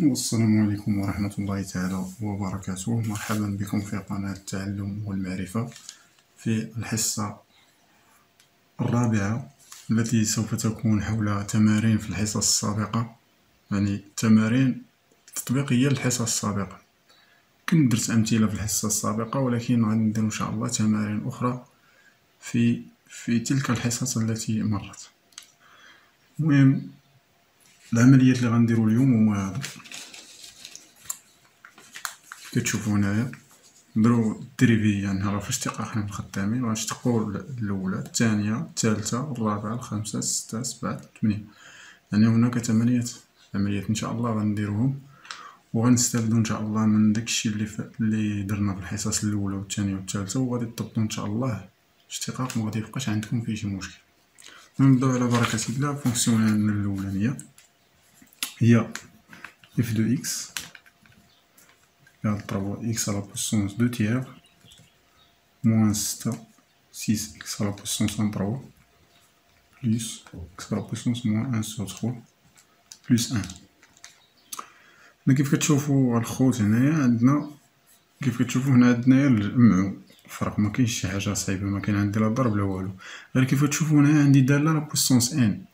والسلام عليكم ورحمة الله تعالى وبركاته. مرحبا بكم في قناة التعلم والمعرفة في الحصة الرابعة التي سوف تكون حول تمارين في الحصص السابقة، يعني تمارين تطبيقية للحصص السابقة. كنت درت أمثلة في الحصة السابقة، ولكن غادي ندير إن شاء الله تمارين أخرى في تلك الحصص التي مرت. المهم العمليات اللي غنديرو اليوم هما هادو. كتشوفو هنايا نديرو الدريفي، يعني راه في اشتقاقنا الخدامين غنشتقو الأولى الثانية الثالثة الرابعة الخامسة الستة السبعة الثمانية، يعني هناك 8 عمليات إن شاء الله غنديروهم، وغنستافدو إن شاء الله من داكشي اللي درنا في الحصص الأولى والثانية والثالثة، وغادي تطبقو إن شاء الله اشتقاق ومغادي ميبقاش عندكم فيه شي مشكل. نبداو على بركة الله. فونكسيون الأولانية هي f de x égale 3x à la puissance 2 tiers moins 6x à la puissance 1 3 plus x à la puissance moins 1 sur 3 plus 1. كيف كتشوفو الخوت هنايا عندنا، كيف كتشوفو هنا عندنا الجمع الفرق، مكاينش شي حاجة صعيبة، مكاين عندي لا ضرب لا والو، غير كيف كتشوفو هنايا عندي دالة لا بويسونس ان،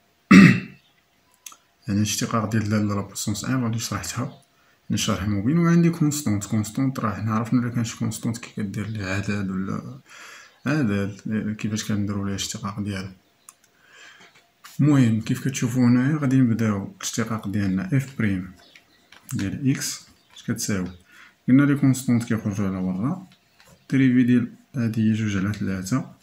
يعني الاشتقاق ديال دالة لا بويسونس ان غادي شرحتها شرح مبين. وعندي كونستونت راه حنا عرفنا إلا كان شي كونستونت كي كدير ليه عدد ولا عدد كيفاش كنديرو ليه الاشتقاق ديالها. المهم كيف كتشوفو هنايا غادي نبداو الاشتقاق ديالنا اف بريم ديال اكس اش كتساوي، قلنا لي كونستونت كيخرجو على برا، الدريفي ديال هادي هي 2 على 3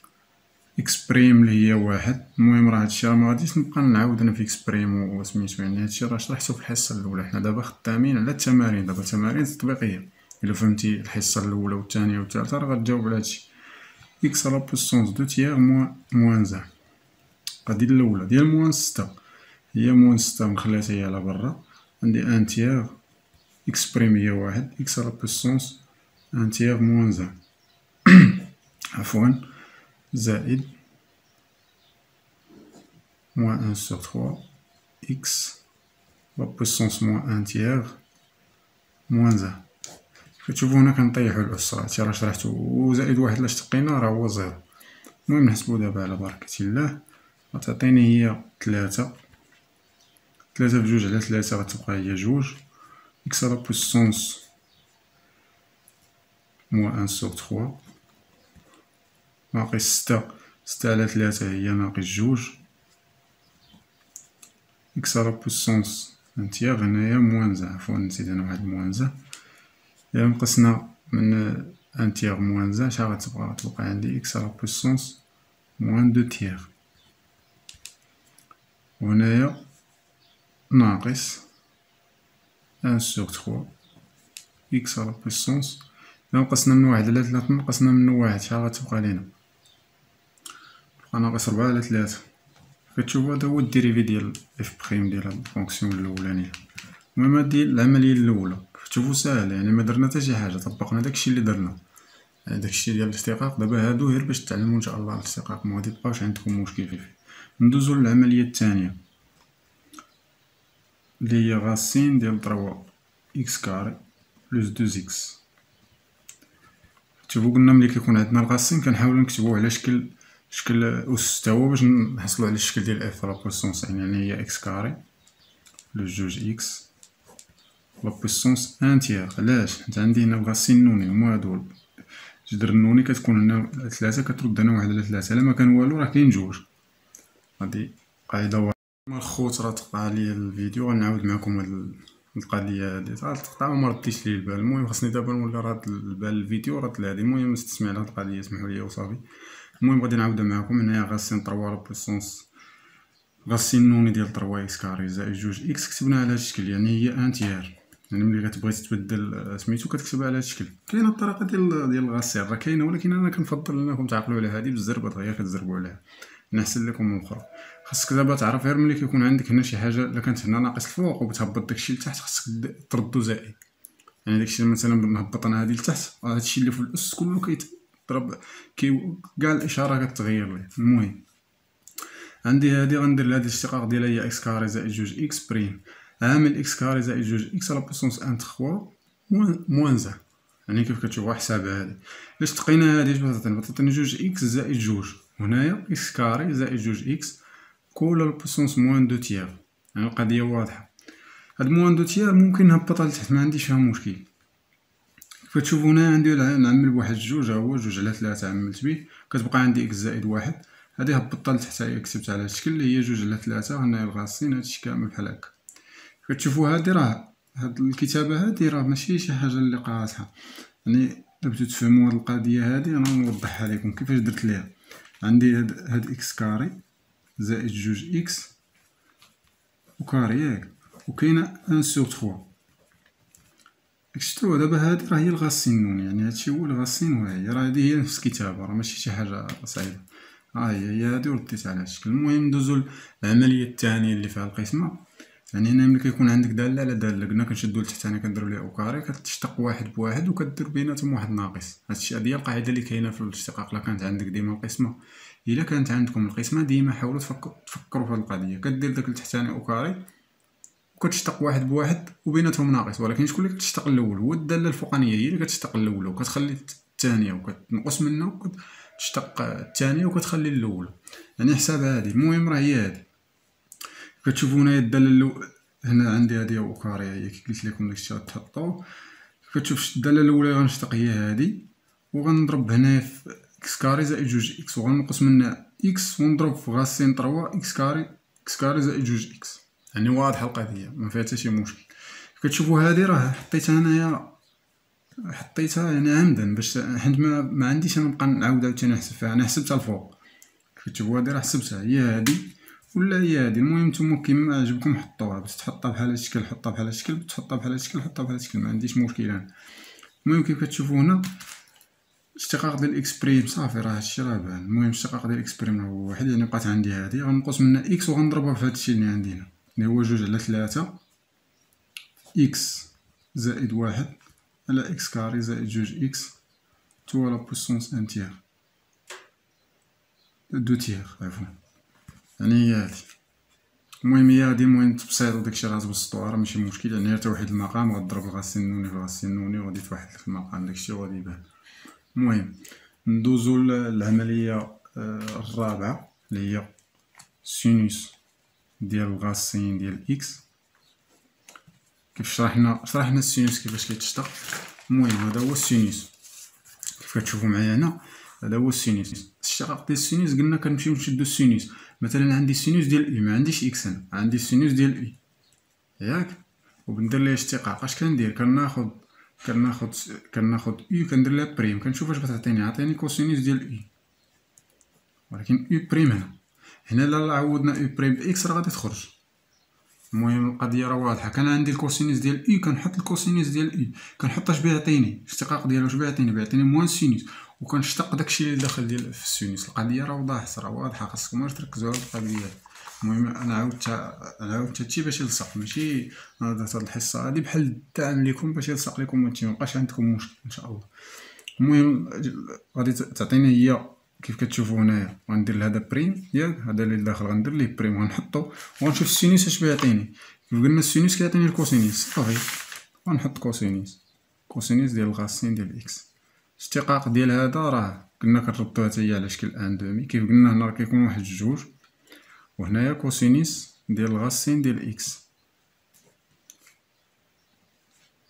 اكس بريم اللي هي 1. المهم راه هادشي راه مغاديش نبقى نعاود انا في اكس بريم وسميتو، يعني هادشي راه شرحتو في الحصة الأولى. حنا دابا خدامين على التمارين، دابا تمارين تطبيقية. إلا فهمتي الحصة الأولى والثانية والثالثة راه غتجاوب على هادشي. إكس على بويسونس دو تييغ موان زان. غادي الأولى ديال موان 6 هي موان 6 مخلاتها هي على برا، عندي أن تييغ إكس بريم هي 1 إكس على بويسونس أن تييغ موان زان عفوا زائد moins 1 sur 3 x la puissance moins 1 tiers moins 1. كتشوفو هنا كنطيحو الأس، هادشي راه شرحتو، وزائد واحد لاش تقينا راه هو زيرو. المهم نحسبو دابا على بركة الله. غتعطيني هي 3 في 2 على 3 غتبقى هي 2 x على بويسونس moins 1 sur 3 ناقص 6 على 3 هي ناقص 2 x على بويسونس ان تييغ هنايا موان زان، عفوا نزيد انا واحد موان زان، إلا نقصنا من ان تييغ موان زان شحال غتبقى عندي إكس على بويسونس موان دو تييغ، وهنايا ناقص ان سوغ تخوا إكس على بويسونس. إلا نقصنا من واحد على 3 نقصنا من واحد شحال غتبقى لينا؟ بقى ناقص 4 على 3. كتشوفو هذا هو الديريفي ديال اف بخيم ديال هاد الفونكسيون الأولانية. المهم هادي العملية الأولى كتشوفو ساهلة، يعني مدرنا حتى شي حاجة، طبقنا داكشي اللي درنا، يعني داكشي ديال الاشتقاق. دابا هادو غير باش تعلمو ان شاء الله الاشتقاق، مغادي يبقاوش عندكم مشكل فيه. ندوزو للعملية الثانية اللي هي غاسين ديال 3 إكس كاري بلوس 2 إكس. شوفو قلنا ملي كيكون عندنا الغاسين كنحاولو نكتبوه على شكل أس تاهو باش نحصلو على الشكل ديال اف لا بويسونس، يعني هي إكس كاري بلوس 2 إكس لا بويسونس ان تييغ. علاش؟ حيت عندي هنا الغاسين نوني هما هادو، جدر النوني كتكون هنا 3 كترد هنا 1 على 3، إلا مكان والو راه كاين 2. هادي قاعدة واحدة. الخوت راه تقطع ليا الفيديو، غنعاود معكم هاد القضية هادي، تقطع ومرديتش ليا البال. المهم خاصني دابا نولي راد البال الفيديو راد لهادي. المهم نستسمع لهاد القضية، سمحوا ليا وصافي. المهم غادي نعاودها معكم. هنايا غاسين 3 لا بويسونس غاسين نوني ديال 3 إكس كاري زائد 2 إكس كتبناها على هاد الشكل، يعني هي ان تيير. يعني ملي كتبغي تبدل سميتو كتكتبها على هاد الشكل. كاينه الطريقه ديال الغسيل راه كاينه، ولكن انا كنفضل انكم تعقلوا على هادي بالزربه دغيا كتزربوا عليها، نحسن لكم من الاخرى. خاصك دابا تعرف غير ملي كيكون عندك هنا شي حاجه، الا كانت هنا ناقص الفوق وبتهبط داكشي لتحت خاصك تردو زائد. يعني داكشي مثلا نهبط انا هادي لتحت، هادشي اللي في الاس كله كيتضرب كاع الاشاره كتغير ليه. المهم عندي هادي غندير لهاد الاشتقاق ديالها هي اكس كاري زائد 2 إكس بريم. عامل إكس كاري زائد جوج إكس على بويسونس أن تخوا موان زان. يعني كيف كتشوفوا حسابها هادي. علاش تقينا هادي؟ اش تعطيني جوج إكس زائد جوج، وهنايا إكس كاري زائد جوج إكس كل على بويسونس موان دو تيير. يعني القضية واضحة. هاد موان دو تيير ممكن نهبطها لتحت، معنديش فيها مشكل. كيف كتشوفو هنايا عندي نعمل بواحد جوج، ها هو جوج على تلاتة عملت بيه، كتبقى عندي إكس زائد واحد. هادي هبطتها لتحت، هي كتبتها على هاد الشكل اللي هي جوج على تلاتة، وهنايا الغاصين هادشي كامل بحال هكا. كتشوفوا هادي راه هاد الكتابة هادي راه ماشي شي حاجة اللي قاصحة. يعني بغيتو تفهموا هاد القضية هادي أنا نوضحها لكم كيفاش درت ليها. عندي هاد إكس كاري زائد جوج إكس وكاري ياك، وكاينة أن سوغ تخوا. شفتوا دابا هادي راه هي الغاسين نون، يعني هادشي هو الغاسين وهاهي، راه هادي هي نفس الكتابة، راه ماشي شي حاجة صعيبة. ها هي هادي ورديت على هادشكل. المهم ندوزو للعملية الثانية اللي فيها القسمة. يعني هنا ملي كيكون عندك دالة على دالة، قلنا كنشدو لتحت هنا كنديرو ليها أوكاري، كتشتق واحد بواحد وكدير بيناتهم واحد ناقص. هادشي هادي هي القاعدة اللي كاينة في الاشتقاق. إلا كانت عندك ديما القسمة، إلا كانت عندكم القسمة ديما حاولوا تفكروا في هاد القضية. كدير داك التحتاني أوكاري وكتشتق واحد بواحد وبيناتهم ناقص، ولكن شكون اللي كتشتق الأول؟ هو الدالة الفوقانية هي اللي كتشتق الأولى، وكتخلي الثانية وكتنقص منها وكتشتق الثانية وكتخلي الأولى. يعني حسابها هادي. المهم راه هي هادي. كتشوفو هنايا الدالة الأولى، هنا عندي هادي أوكاري هي كي قلت لكم داكشي غتحطو. كتشوف الدالة الأولى غنشتق هي هادي، وغنضرب هنا في إكس كاري زائد جوج إكس، وغنقص منها إكس ونضرب في غاسين طروا إكس كاري زائد جوج إكس. يعني واضحة القضية مفيها حتى شي مشكل. كتشوفو هادي راه حطيتها هنايا، حطيتها يعني عمدا باش حيت ما عنديش انا نبقى نعاود عاوتاني نحسب فيها. انا حسبتها الفوق. كتشوفو هادي راه حسبتها، هي هادي ولا هي هادي. المهم نتوما كيما عجبكم حطوها، باش تحطها بحال هادشكل حطها بحال هادشكل، تحطها بحال هادشكل حطها بحال هادشكل، ما عنديش مشكل انا. المهم كيف كتشوفو هنا اشتقاق ديال اكس بريم صافي راه هادشي راه بان. المهم اشتقاق ديال اكس بريم هو واحد، يعني بقات عندي هادي غنقص منها اكس وغنضربها في هادشي اللي عندي هنا اللي هو جوج على تلاتة إكس زائد واحد على إكس كاري زائد جوج إكس تو على بويسونس أن تيغ دو تيغ عفوا. يعني هي هادي. المهم هي هادي. المهم تبسيط وداكشي راه تبسطو راه ماشي مشكل. يعني غير تا واحد المقام غضرب الغاسين النوني في الغاسين النوني وغادي تواحد في المقام داكشي وغادي يبان. المهم ندوزو للعملية الرابعة اللي هي سينوس ديال الغاسين ديال إكس. كيف شرحنا السينوس كيفاش كيتشتق. المهم هذا هو السينوس كيف كتشوفو معايا هنا. هذا هو السينوس. الاشتقاق ديال السينوس قلنا كنمشيو نشدو السينوس. مثلا عندي السينوس ديال اي، ما عنديش اكس انا، عندي السينوس ديال اي ياك، وبندير ليه اشتقاق. اش كندير؟ كناخد اي كندير ليها بريم، كنشوف اش بتعطيني. عطيني كوسينوس ديال اي، ولكن اي بريم هنا لا عوضنا اي بريم باكس راه غادي تخرج. المهم القضيه راه واضحه. كان عندي الكوسينوس ديال اي، كنحط الكوسينوس ديال اي، كنحط اش بيعطيني الاشتقاق ديالو. اش بيعطيني موان سينوس، وكنشتق داكشي اللي داخل ديال في السينوس. القضيه راه وضحت، راه واضحه، خاصكم غير تركزوا على القضيه. المهم انا عاودت هادشي باش يلصق، ماشي انا درت هاد الحصه هادي بحال الدعم ليكم باش يلصق لكم وانتي ميبقاش عندكم مشكل ان شاء الله. المهم غادي تعطيني هي كيف كتشوفوا هنايا. غندير لهذا بريم ياك، هذا اللي داخل غندير ليه بريم وغنحطو وغنشوف السينوس اش بيعطيني. كيف قلنا السينوس كيعطيني الكوسينوس صافي، غنحط كوسينوس ديال الغاسين ديال اكس. الاشتقاق ديال هذا راه قلنا كنردوها حتى هي على شكل ان دومي. كيف قلنا هنا راه كيكون واحد جوج، وهنايا كوسينوس ديال الغاسين ديال اكس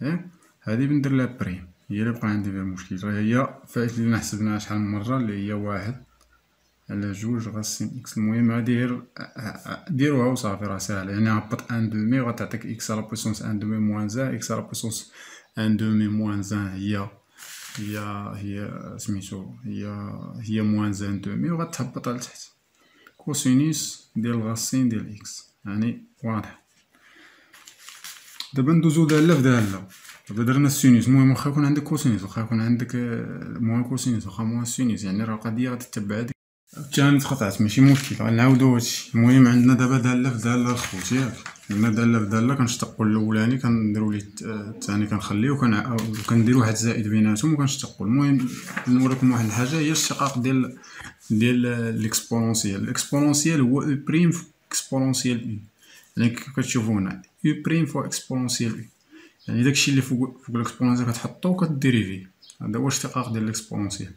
ياك. هادي بندير لها بريم، هي اللي بقى عندي فيها مشكل. راه هي فايت اللي حسبناها شحال من مره اللي هي واحد على جوج غاسين اكس. المهم هادي غير ديروها وصافي راه ساهله. يعني هبط ان دومي وغتعطيك اكس على بويسونس ان دومي موان زان. اكس على بويسونس ان دومي موان زان هي سميتو هي موان زان دومي، وغتهبطها لتحت كوسينوس ديال الغاسين ديال اكس. يعني واضح. دابا ندوزو دالة في دالة. دابا درنا السينوس. المهم واخا يكون عندك كوسينوس، واخا يكون عندك موان كوسينوس، واخا موان سينوس، يعني راه القضية غادي تتبع هاديك. الثاني تقطعت ماشي مشكل، غنعاودو هادشي. المهم عندنا دابا دالة في دالة الخوت ياك. عندنا دالة في دالة كنشتقو الأولاني كنديرو ليه الثاني كنخليه وكنديرو واحد زائد بيناتهم وكنشتقو. المهم نوريكم واحد الحاجة، هي الاشتقاق ديال الاكسبونونسيال. الاكسبونونسيال هو او بريم في اكسبونونسيال اي. يعني كتشوفو هنا يو بريم فوا اكسبونونسيال يو، يعني داكشي اللي فوق الاكسبونونسيال كتحطو وكديريفيه. هذا هو الاشتقاق ديال الاكسبونونسيال،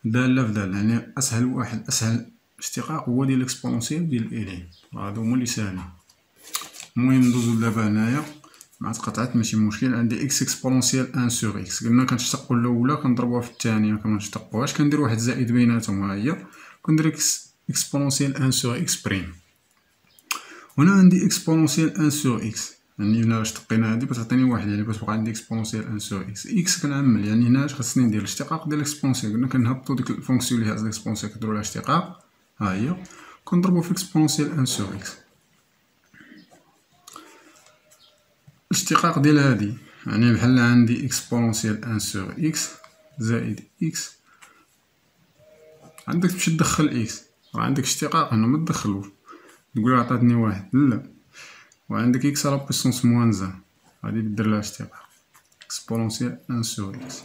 دالة في دالة. يعني اسهل اشتقاق هو ديال الاكسبونونسيال ديال الالين، هادو هما اللي ساهلين. المهم ندوزو دابا هنايا مع تقطعات ماشي مشكل. عندي اكس اكسبونونسيال ان سوغ اكس، قلنا كنشتقو الاولى كنضربوها في الثانيه مكنشتقوهاش، كندير واحد زائد بيناتهم، ها هي كندير اكس اكسبونونسيال ان سوغ اكس بريم. هنا عندي اكسبونونسيال ان سوغ اكس، يعني هنا اشتقينا هادي كتعطيني واحد، يعني كتبقى عندي اكسبونونسيال ان سوغ اكس. اكس كنعمل يعني هنا اش خاصني ندير الاشتقاق ديال الاكسبونونسيال، قلنا كنهبطو ديك الفونكسيون اللي هاز الاكسبونونسيال كنديرو لها اشتقاق، ها هي كنضربو في اكسبونونسيال ان سوغ اكس. الاشتقاق ديال هادي يعني بحال عندي اكسبونونسيال ان سوغ اكس زائد اكس، عندك تمشي تدخل اكس، راه عندك اشتقاق هنا متدخلوش، تقول عطاتني واحد لا، وعندك اكس على بويسونس موان زان، غادي دير لها اشتقاق اكسبونونسيال ان سوغ اكس.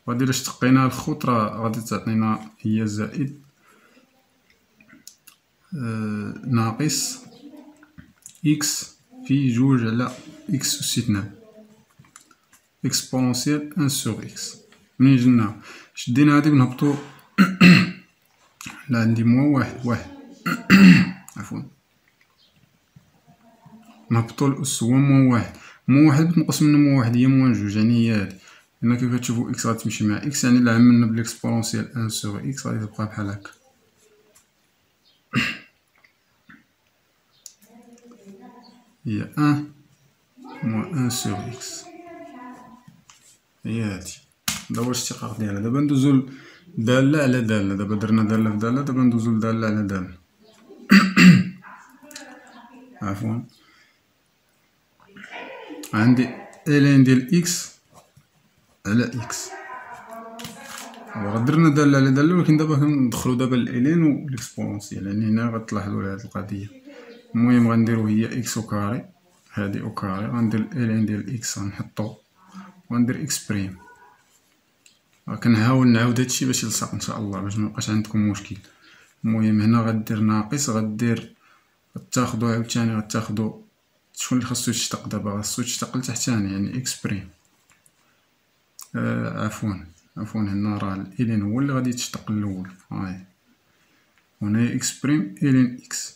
وهادي الا اشتقيناها الخوت راه غادي تعطينا هي زائد ناقص اكس في جوج على اكس أس 2 اكسبونونسيال ان سوغ اكس. منين جبنا شدينا هادي بنهبطو لا عندي موان واحد عفوا، نهبطو الأس هو موان واحد، موان واحد بتنقص منو موان واحد هي موان جوج، يعني هي هادي. هنا كيف كتشوفو اكس غتمشي مع اكس، يعني إلا عملنا بليكسبونونسيال ان سوغ اكس غادي تبقى بحال هكا، هي ان موان ان سوغ اكس، هي هادي. هذا هو الاشتقاق ديالها. دابا ندوزو دالة على دالة، دابا درنا دالة في دالة، دابا ندوزو لدالة على دالة عفوا. عندي الين ديال اكس على اكس، درنا دالة على دالة، ولكن دابا كندخلو دابا الالين و الاكسبونونسيال، يعني هنا غتلاحظو هاد القضية. المهم غنديرو هي اكس او كاري، هادي او كاري، غندير الالين ديال اكس غنحطو، وغندير اكس بريم. كنحاول نعاود هادشي باش يلصق ان شاء الله باش ميبقاش عندكم مشكل. المهم هنا غدير ناقص، غتاخدو عاوتاني غتاخدو شكون اللي خاصو يشتق دابا، خاصو يشتق لتحتاني يعني اكس بريم. عفوا هنا راه الالين هو اللي غادي يتشتق الاول، هاي هنا اكس بريم الين اكس،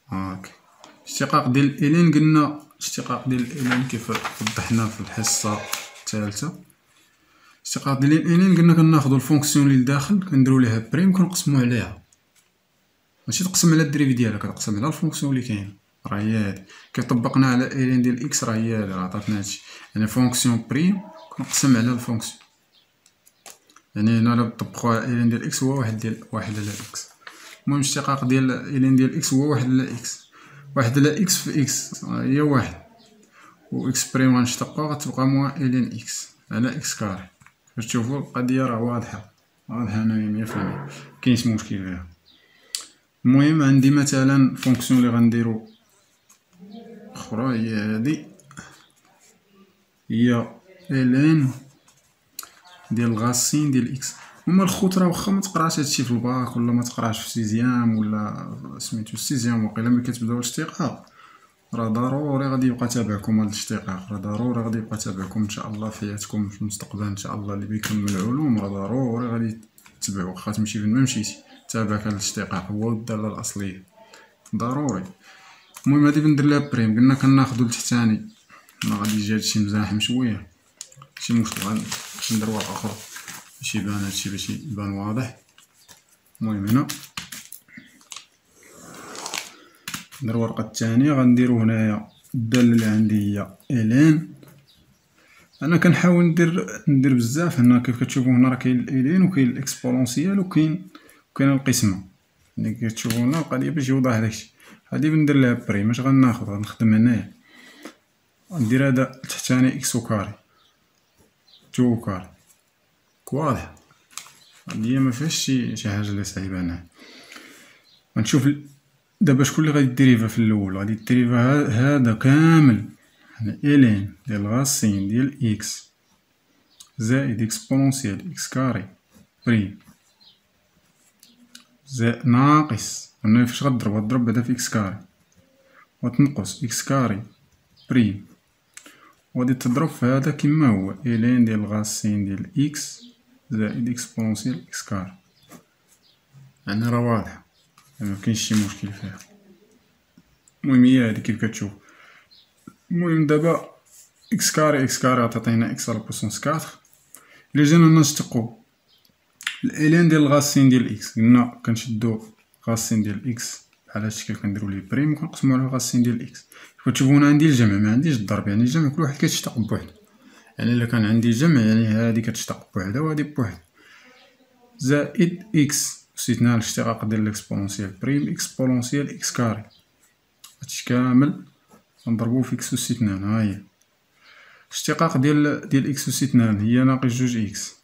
هاك. اشتقاق ديال الالين قلنا اشتقاق ديال الالين كيف وضحنا في الحصة الثالثة. اشتقاق ديال الالين قلنا كناخدو الفونكسيون اللي لداخل كنديرو ليها بريم كنقسمو عليها، ماشي تقسم على الدريفي ديالها، كتقسم على الفونكسيون اللي كاينه، راه هي هادي. كي طبقنا على الين ديال اكس راه هي هادي، راه عطاتنا هادشي، يعني فونكسيون بريم كنقسم على الفونكسيون، يعني هنا الا طبقو على الين ديال اكس هو واحد على اكس. المهم الاشتقاق ديال الين ديال اكس هو واحد على اكس، واحد على اكس في اكس هي واحد، و اكس بريم غنشتقوها غتبقى موان الين اكس على اكس كاري. باش تشوفو القضية راه واضحة هنايا 100%، مكاينش مشكل فيها. المهم عندي مثلا فونكسيون اللي غنديرو اخرى هي هادي، هي الين ديال غاسين ديال اكس. هما الخوت راه واخا متقراش هادشي في الباك ولا متقراش في سيزيام ولا سميتو سيزيام، وقيلا ملي كتبداو الاشتقاق راه ضروري غادي يبقى تابعكم هاد الاشتقاق، راه ضروري غادي يبقى تابعكم ان شاء الله في حياتكم في المستقبل ان شاء الله. اللي بيكمل علوم راه ضروري غادي تتبعو، واخا تمشي فين ما مشيتي تابعك هاد الاشتقاق، هو الدالة الاصلية ضروري. المهم هادي بندير ليها بريم، قلنا كناخدو التحتاني، ما غادي يجي هادشي مزاحم شوية ماشي مشكل، غندير ورقة أخرى باش يبان هادشي باش يبان واضح. المهم هنا ندير الورقة الثانية، غنديرو هنايا الدالة اللي عندي هي الين. انا كنحاول ندير بزاف هنا، كيف كتشوفو هنا راه كاين الالين وكاين الاكسبونونسيال وكاين القسمة، يعني كتشوفو هنا القضية باش يوضح داكشي. هادي بندير ليها بريم، اش غناخد غنخدم هنايا، غندير هذا تحتاني اكس او كاري تو او كاري، واضح هادي مفيهاش شي حاجة اللي صعيبة هنا. غنشوف دابا شكون اللي غادي ديريفا في الاول، غادي ديريفا هذا كامل، يعني الين ديال غاسين ديال اكس زائد اكسبونونسيال اكس كاري بريم زائد ناقص، هنا فاش غضرب غضرب بعدا في إكس كاري، وتنقص إكس كاري بريم، وغادي تضرب في هذا كيما هو إلين ديال غاسين ديال إكس زائد إكسبونسيال إكس كاري. يعني راه واضحة مكاينش شي مشكل فيها. المهم هي هادي كيف كتشوف. المهم دابا إكس كاري غتعطينا إكس على بوسونس كاطخ. إلا جينا نشتقو الإلين ديال الغاسين ديال إكس، قلنا كنشدو غاسين ديال إكس بحال هاد الشكل كنديرو ليه بريم وكنقسمو على غاسين ديال إكس. كتشوفو هنا عندي الجمع معنديش الضرب، يعني الجمع كل واحد كيتشتق بوحدو. يعني إلا كان عندي جمع يعني هادي كتشتق بوحدها وهادي بوحدها. زائد إكس استثناء الاشتقاق ديال الإكسبونسيال بريم إكسبونسيال إكس كاري، هادشي كامل كنضربوه في إكس أس اثنان. هاهي الاشتقاق ديال إكس أس اثنان هي ناقص جوج إكس،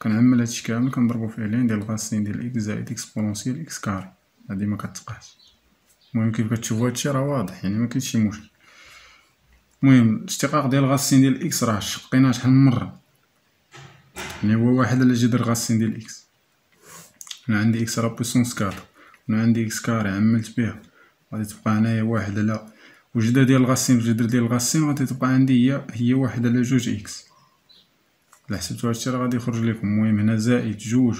كنعمل هادشي كامل كنضربو في إلين ديال غاسين ديال إكس زائد إكسبونسيال إكس كاري، هادي مكتقاش. المهم كيف كتشوفو هادشي راه واضح، يعني مكاينش شي مشكل. المهم الاشتقاق ديال غاسين ديال إكس راه شقيناه شحال من مرة، يعني هو واحد على جذر غاسين ديال إكس. هنا عندي إكس على بويسونس كاطخ، هنا عندي إكس كاري عملت بها، غادي تبقى هنايا واحد على وجدة ديال الغاسين في جذر ديال الغاسين، غادي تبقى عندي هي واحد على جوج إكس. إلا حسبتو هادشي راه غادي يخرج ليكم. المهم هنا زائد جوج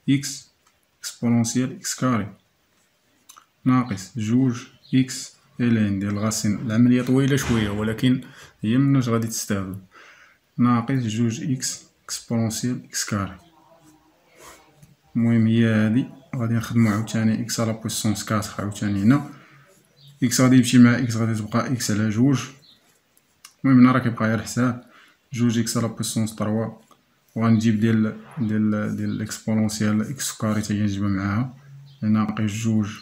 إكس إكسبونونسيال إكس كاري ناقص جوج إكس إلين ديال الغاسين. العملية طويلة شوية ولكن هي مناش غادي تستافدو، ناقص جوج إكس إكسبونونسيال إكس كاري. المهم هي هادي غادي نخدمو عاوتاني إكس على بويسونس كاطخ عاوتاني هنا، إكس غادي يمشي مع إكس غادي تبقى إكس على جوج. المهم هنا راه كيبقى غير حساب جوج إكس على بويسونس طروا، وغنجيب ديال الإكسبونونسيال إكس كاري تا هي نجيبها معاها، ناقص جوج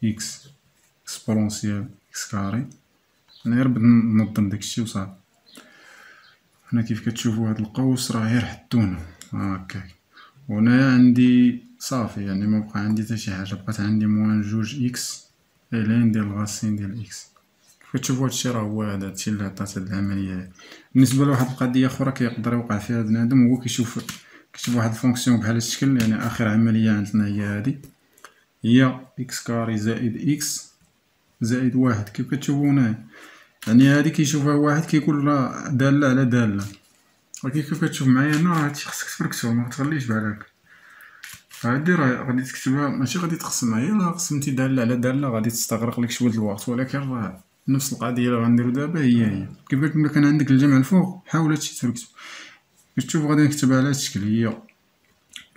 إكس إكسبونونسيال إكس كاري. أنا غير بغيت ننظم داكشي وصافي. هنا كيف كتشوفو هاد القوس راه غير حدونا هاكاك، وهنايا عندي صافي يعني مبقى عندي تا شي حاجة، بقات عندي موان جوج إكس إلين ديال الغاسين ديال إكس. كتشوفو هادشي راه هو هادشي اللي عطات هاد العملية. بالنسبة لواحد القضية أخرى كيقدر يوقع فيها بنادم هو كيشوف واحد الفونكسيون بحال هاد الشكل، يعني آخر عملية عندنا هي هادي، هي إكس كاري زائد إكس زائد واحد. كيف كتشوفو هنايا يعني هادي كيشوفها واحد كيقول راه دالة على دالة، ولكن كيف كتشوف معايا هنا راه هادشي خصك تفركسو متخليش بحال هاكا. هادي راه غادي تكتبها ماشي غادي تقسمها، هي راه قسمتي دالة على دالة غادي تستغرق لك شوية الوقت، ولكن راه نفس القضية اللي غنديرو دابا هي كيف قلت ملي كان عندك الجمع الفوق حاول هادشي تفركسو. كتشوف غادي نكتبها على هاد الشكل، هي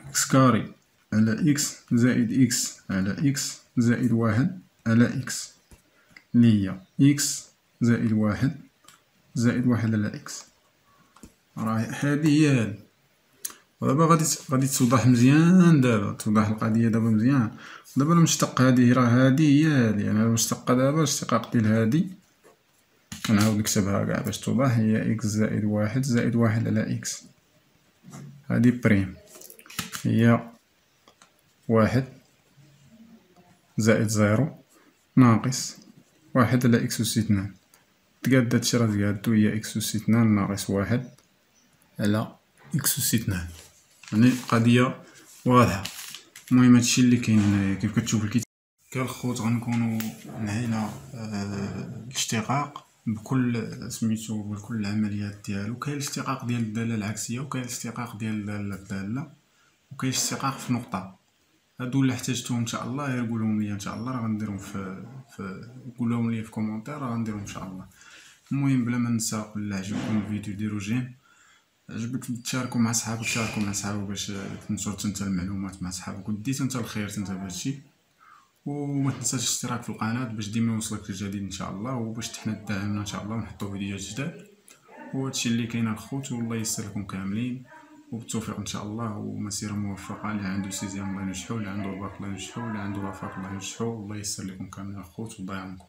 إكس كاري على إكس زائد إكس على إكس زائد واحد على إكس، اللي هي إكس زائد واحد زائد واحد على إكس. راه هادي هي هادي. ودابا غادي توضح مزيان، دابا توضح القضية دابا مزيان. دابا المشتق هادي راه هادي هي هادي، يعني المشتقة دابا الاشتقاق ديال هادي نعاود نكتبها كاع باش توضح، هي إكس زائد واحد زائد واحد على إكس، هادي بريم هي واحد زائد زيرو ناقص واحد على إكس أس اثنان، تقاد هادشي راه تقادو، هي إكس أس اثنان ناقص واحد على إكس أس اثنان. يعني قضية واضحة. المهم هادشي اللي كاين هنايا كيف كتشوف الكتاب. كالخوت غنكونو نهينا الاشتقاق بكل سميتو بكل العمليات ديالو. كاين الاشتقاق ديال الدالة العكسية، وكاين الاشتقاق ديال الدالة، وكاين الاشتقاق في نقطة. هادو اللي احتاجتوهم ان شاء الله غير قولهم لي ان شاء الله، راه غنديرهم في قولهم لي في كومونتير راه غنديرهم ان شاء الله. المهم بلا ما ننسى الا عجبكم الفيديو ديروا جيم، عجبك تشاركوا مع صحابك باش تنشر نتا المعلومات مع صحابك، وديت نتا الخير نتا بهادشي. وما تنساش الاشتراك في القناه باش ديما يوصلك الجديد ان شاء الله، وباش حنا تدعمنا ان شاء الله ونحطوا فيديوهات جداد. وهادشي اللي كاين الخوت، والله يسر لكم كاملين وبالتوفيق ان شاء الله، ومسيره موفقه. اللي عنده سيزيام الله ينجحو، اللي عنده الباك الله ينجحو، اللي عنده لافاك الله ينجحو. الله يسر لكم كاملين الخوت ويضيع عنكم.